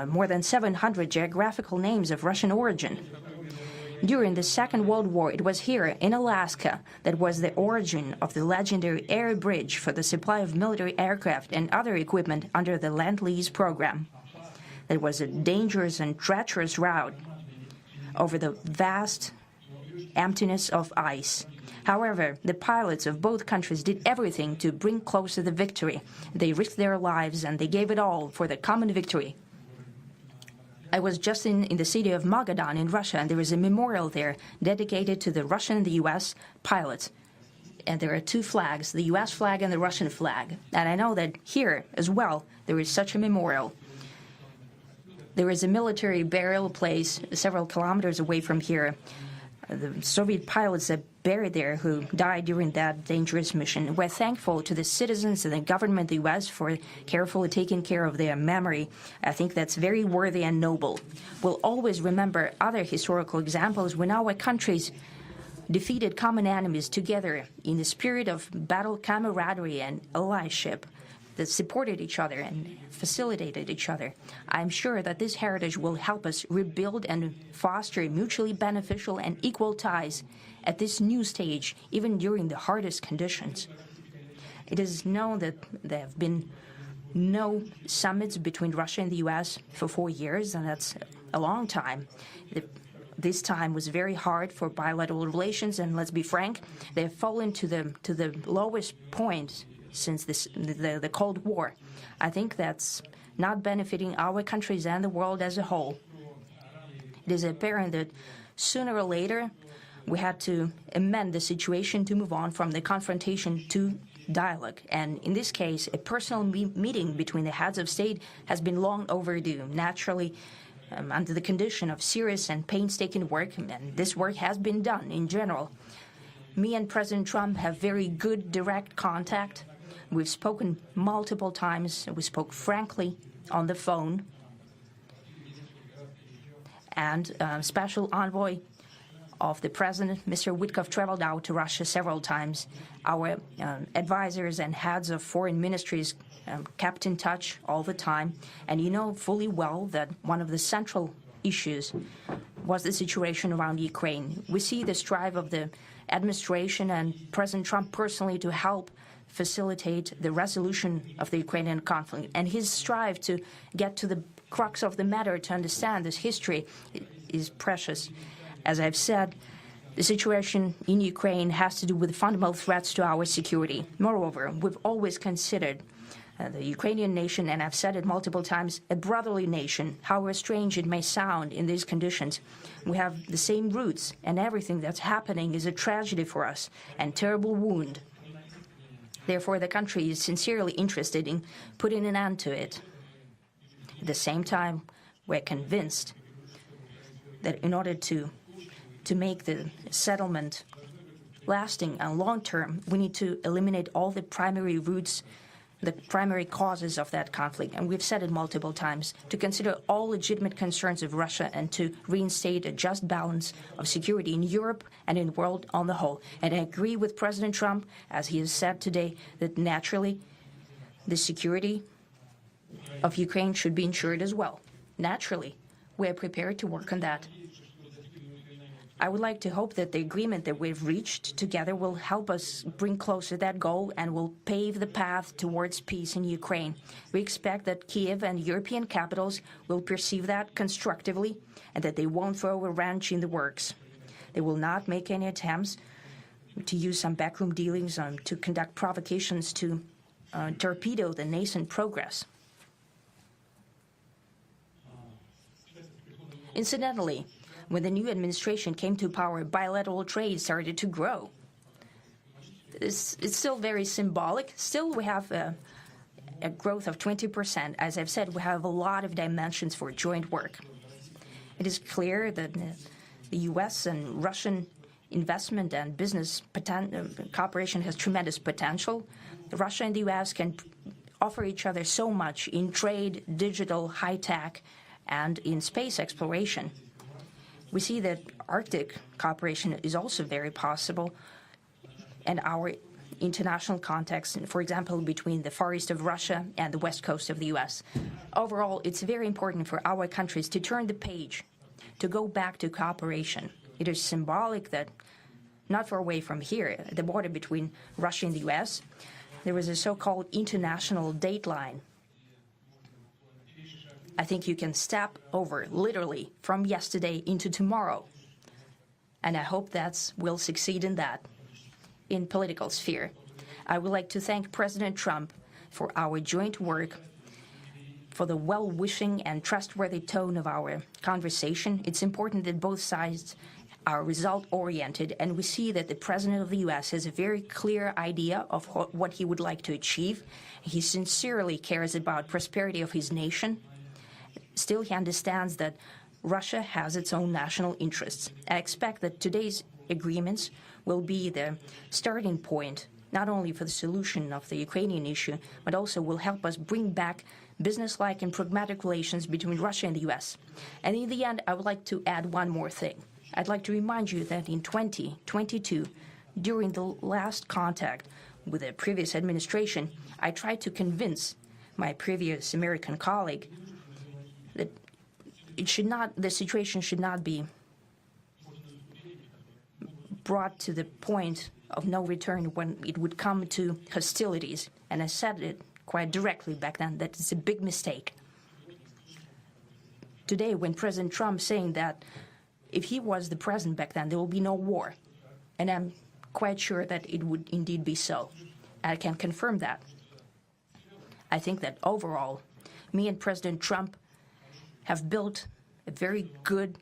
more than 700 geographical names of Russian origin. During the Second World War, it was here in Alaska that was the origin of the legendary air bridge for the supply of military aircraft and other equipment under the Lend-Lease program. It was a dangerous and treacherous route over the vast emptiness of ice. However, the pilots of both countries did everything to bring closer the victory. They risked their lives and they gave it all for the common victory. I was just in the city of Magadan in Russia, and there is a memorial there dedicated to the Russian and the U.S. pilots. And there are two flags, the U.S. flag and the Russian flag. And I know that here as well there is such a memorial. There is a military burial place several kilometers away from here. The Soviet pilots that buried there who died during that dangerous mission. We're thankful to the citizens and the government of the U.S. for carefully taking care of their memory. I think that's very worthy and noble. We'll always remember other historical examples when our countries defeated common enemies together in the spirit of battle camaraderie and allyship that supported each other and facilitated each other. I'm sure that this heritage will help us rebuild and foster mutually beneficial and equal ties at this new stage, even during the hardest conditions. It is known that there have been no summits between Russia and the U.S. for 4 years, and that's a long time. This time was very hard for bilateral relations, and let's be frank, they have fallen to the lowest point since the Cold War. I think that's not benefiting our countries and the world as a whole. It is apparent that sooner or later we had to amend the situation to move on from the confrontation to dialogue. And in this case, a personal meeting between the heads of state has been long overdue. Naturally, under the condition of serious and painstaking work, and this work has been done in general. Me and President Trump have very good direct contact. We've spoken multiple times. We spoke frankly on the phone. And Special Envoy of the President, Mr. Witkoff, traveled out to Russia several times. Our advisors and heads of foreign ministries kept in touch all the time. And you know fully well that one of the central issues was the situation around Ukraine. We see the strive of the administration and President Trump personally to help facilitate the resolution of the Ukrainian conflict. And his strive to get to the crux of the matter, to understand this history, is precious. As I've said, the situation in Ukraine has to do with fundamental threats to our security. Moreover, we've always considered the Ukrainian nation, and I've said it multiple times, a brotherly nation, however strange it may sound in these conditions. We have the same roots, and everything that's happening is a tragedy for us and terrible wound. Therefore, the country is sincerely interested in putting an end to it. At the same time, we're convinced that in order to make the settlement lasting and long-term, we need to eliminate all the primary roots, the primary causes of that conflict. And we've said it multiple times, to consider all legitimate concerns of Russia and to reinstate a just balance of security in Europe and in the world on the whole. And I agree with President Trump, as he has said today, that naturally the security of Ukraine should be ensured as well. Naturally, we are prepared to work on that. I would like to hope that the agreement that we've reached together will help us bring closer that goal and will pave the path towards peace in Ukraine. We expect that Kiev and European capitals will perceive that constructively and that they won't throw a wrench in the works. They will not make any attempts to use some backroom dealings to conduct provocations to torpedo the nascent progress. Incidentally, when the new administration came to power, bilateral trade started to grow. It's still very symbolic. Still, we have a growth of 20%. As I've said, we have a lot of dimensions for joint work. It is clear that the U.S. and Russian investment and business cooperation has tremendous potential. Russia and the U.S. can offer each other so much in trade, digital, high-tech, and in space exploration. We see that Arctic cooperation is also very possible, and our international context, for example, between the Far East of Russia and the West Coast of the US. Overall, it's very important for our countries to turn the page, to go back to cooperation. It is symbolic that not far away from here, at the border between Russia and the US, there was a so-called international date line. I think you can step over, literally, from yesterday into tomorrow. And I hope that we'll succeed in that. In political sphere, I would like to thank President Trump for our joint work, for the well-wishing and trustworthy tone of our conversation. It's important that both sides are result-oriented, and we see that the President of the U.S. has a very clear idea of what he would like to achieve. He sincerely cares about prosperity of his nation. Still, he understands that Russia has its own national interests. I expect that today's agreements will be the starting point, not only for the solution of the Ukrainian issue, but also will help us bring back business-like and pragmatic relations between Russia and the U.S. And in the end, I would like to add one more thing. I'd like to remind you that in 2022, during the last contact with the previous administration, I tried to convince my previous American colleague that the situation should not be brought to the point of no return when it would come to hostilities. And I said it quite directly back then that it's a big mistake. Today, when President Trump saying that if he was the president back then, there will be no war. And I'm quite sure that it would indeed be so. I can confirm that. I think that overall, me and President Trump have built a very good